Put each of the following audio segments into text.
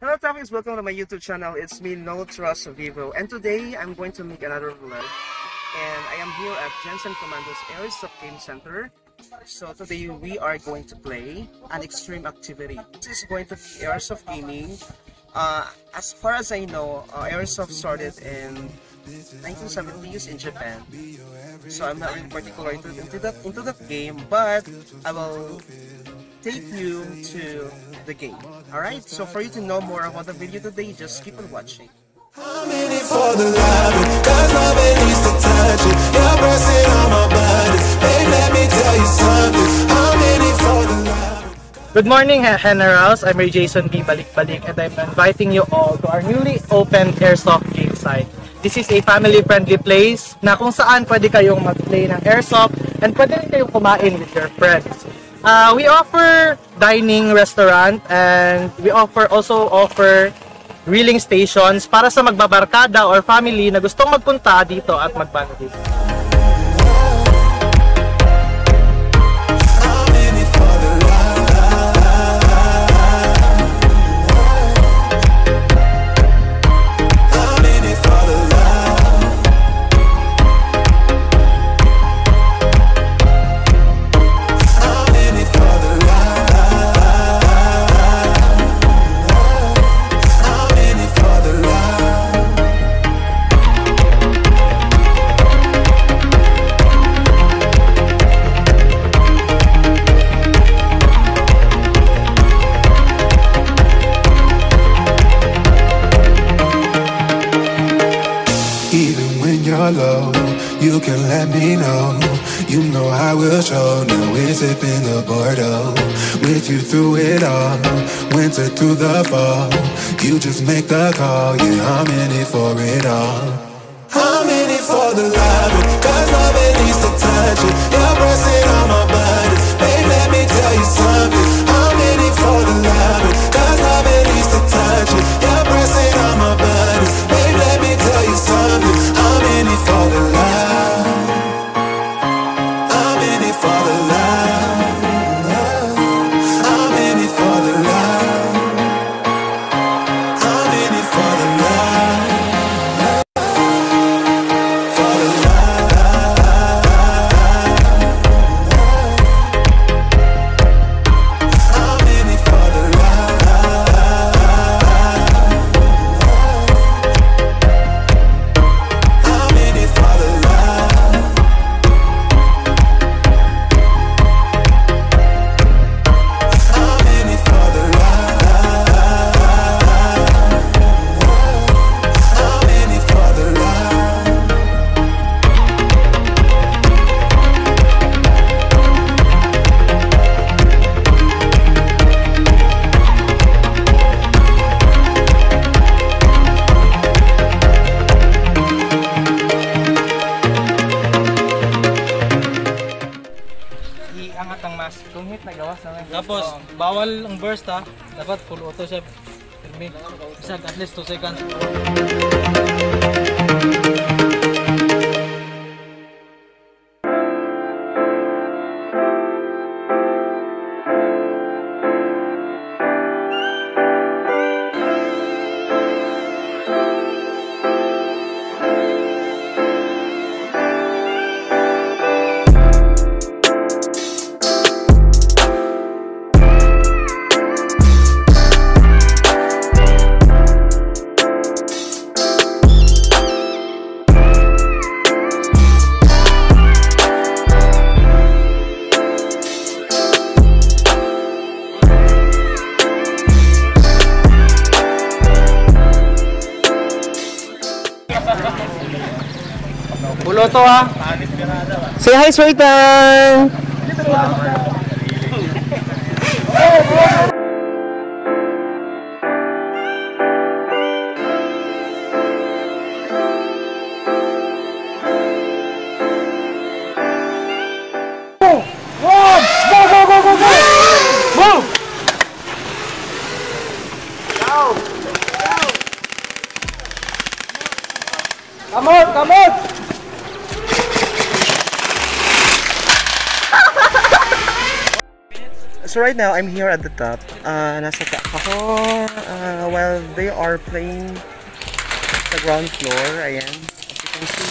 Hello Traffics, welcome to my YouTube channel. It's me, No Trust Vivo, and today I'm going to make another vlog. And I am here at Jensen Commando's Airsoft Game Center. So today we are going to play an extreme activity. This is going to be Airsoft gaming. As far as I know, Airsoft started in 1970s in Japan. So I'm not really particular into that game, but I will take you to the game. Alright, so for you to know more about the video today, just keep on watching. I'm in it for the love, cause love it needs to touch it. You're pressing on my body, babe, let me tell you something. I'm in it for the love. Good morning, Generals. I'm Ray Jason B. Balik-Balik, and I'm inviting you all to our newly opened Airsoft game site. This is a family-friendly place na kung saan pwede kayong mag-play ng Airsoft and pwede rin kayong kumain with your friends. We offer dining restaurant and we also offer grilling stations para sa magbabarkada or family na gustong magpunta dito at magbanding. Low, you can let me know. You know I will show. Now we're sipping the Bordeaux with you through it all, winter through the fall. You just make the call. Yeah, I'm in it for it all. I'm in it for the love, cause love it needs to touch it. You're pressing on my body, babe, let me tell you something. I'm in it for the love, cause love it needs to touch it. You're pressing on my body, babe, let me tell you something. I'm in it for the love. I'm in it for the love. I'm in it for the love. I'm in it for the love. For the love. I'm in it for the love. I'm in it for the love. I'm in it for the love. I'm in it for the love. Iangat ang mask. Kung hit na gawas naman. Tapos, bawal ang burst ha. Dapat full auto siya. Isag at least 2 seconds. Bulo to ha. Say hi, Swaytan! Come on, come on! So right now, I'm here at the top. Nasa top ako while they are playing sa ground floor. Ayan. As you can see.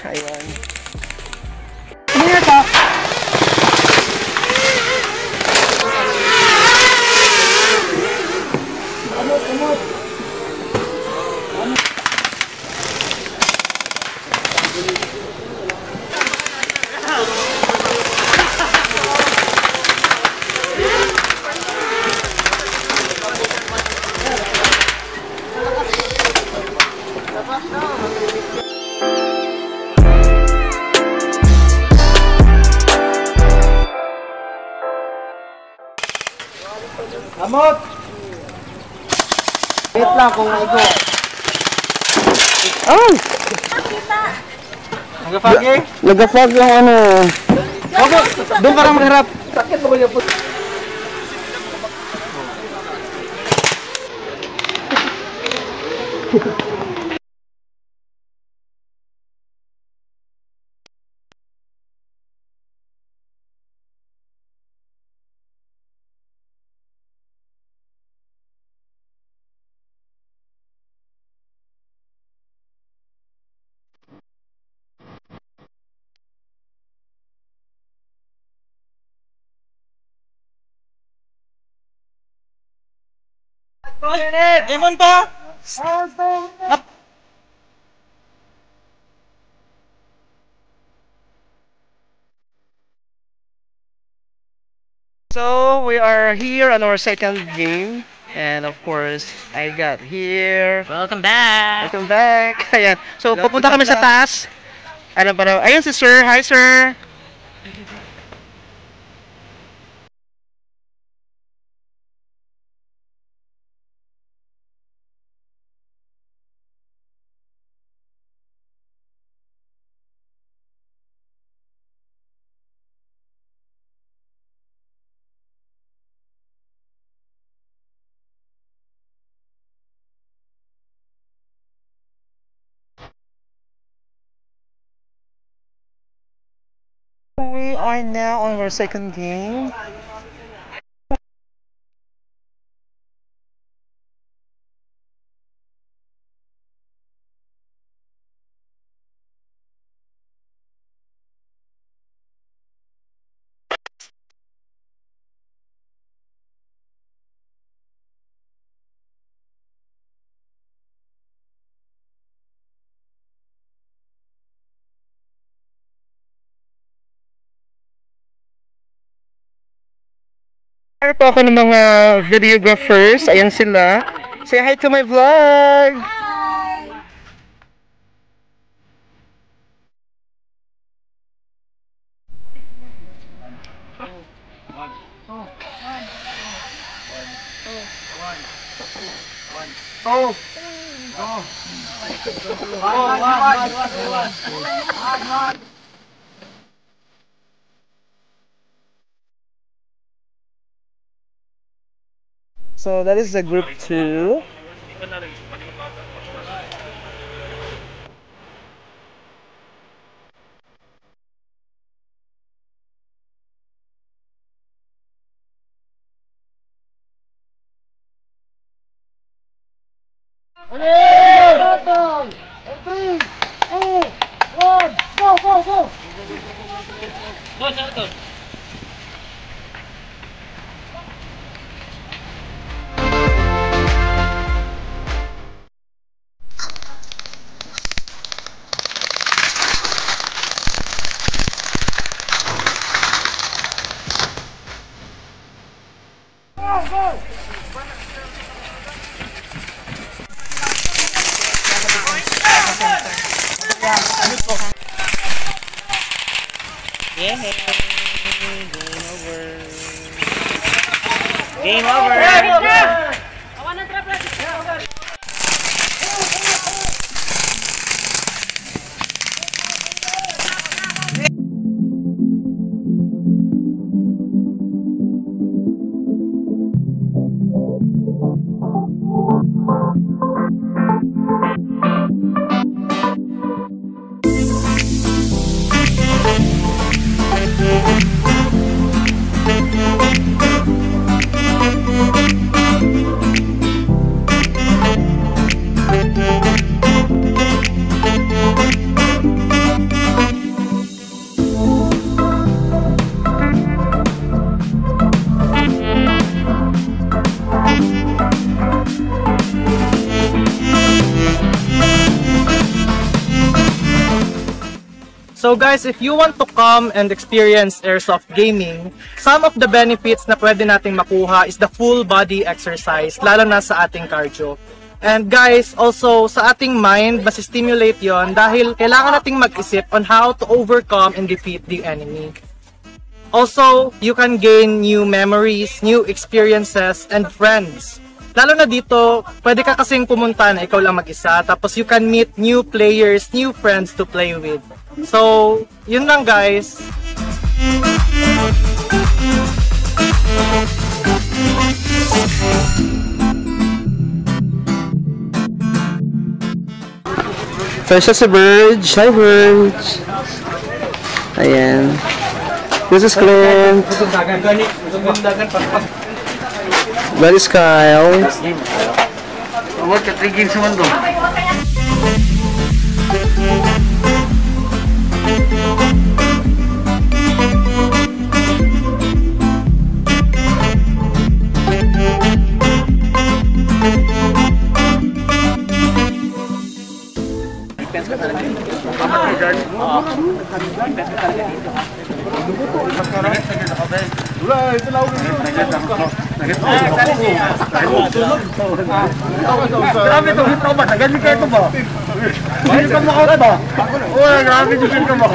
Ayan. Here ka! Amot! Wait lang kung ito. Oh! Nagafagi? Nagafag yung ano. Okay, doon ka lang magharap. Sakit ba yung puso? Demon pa! So we are here on our second game. And of course, I got here. Welcome back! Welcome back. Ayan. So pupunta kami sa taas. Ano pa na? Ayun si Sir. Hi Sir. We are now on our second game. Hire po ako ng mga videographers. Ayan sila. Say hi to my vlog! So that is the group 2. Yeah. Game over. Game over. So guys, if you want to come and experience airsoft gaming, some of the benefits na pwede nating makuha is the full body exercise, lalo na sa ating cardio. And guys, also sa ating mind, mas stimulate yon dahil kailangan nating mag-isip on how to overcome and defeat the enemy. Also, you can gain new memories, new experiences, and friends. Lalo na dito, pwede ka kasing pumunta na ikaw lang mag-isa, tapos you can meet new players, new friends to play with. So, yun lang guys. So, siya si Verge. Hi, Verge. Ayan. This is Clint. That is Kyle. Huwag ka tigil sa mundo. Grabe ito, hito ba? Tagal ka ito ba? Hito ka mo ka ba? Uy, grabe ito ka mo.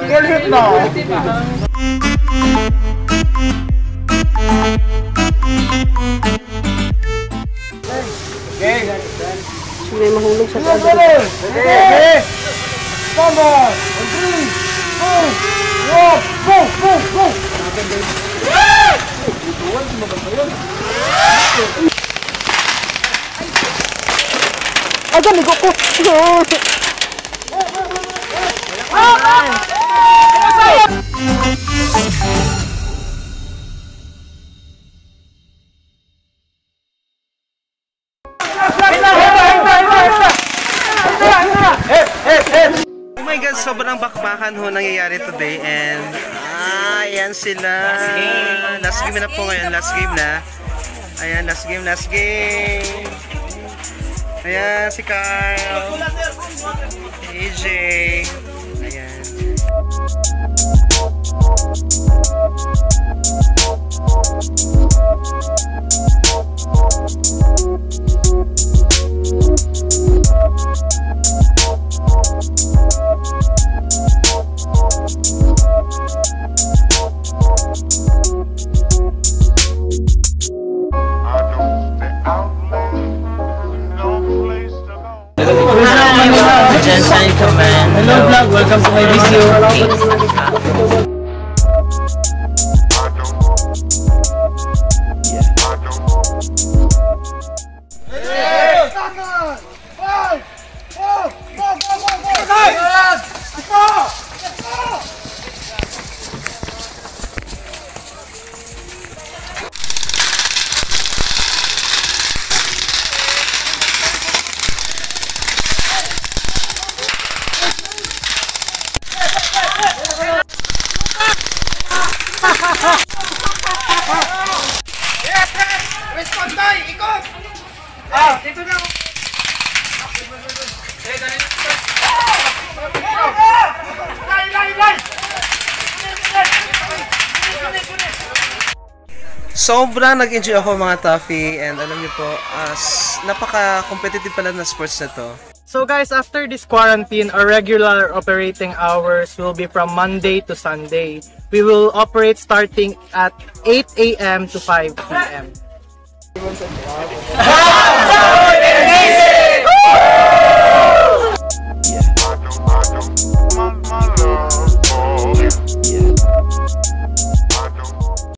Galit na. Okay. May mahulog sa tabi. Okay. Come on. 3, 2, 1, go, go, go. Agad, ligo ko. Oh my God, sobrang bakbakan ho nangyayari today and ayan sila. Last game na po ngayon, last game na. Ayan, last game. Ayan, si Kyle. AJ. Ayan. Jensen Command. Hello vlog, welcome to my video. Sobrang nag-enjoy ako mga Tuffy and alam niyo po, napaka-competitive pala na sports na to. So guys, after this quarantine, our regular operating hours will be from Monday to Sunday. We will operate starting at 8 a.m. to 5 p.m.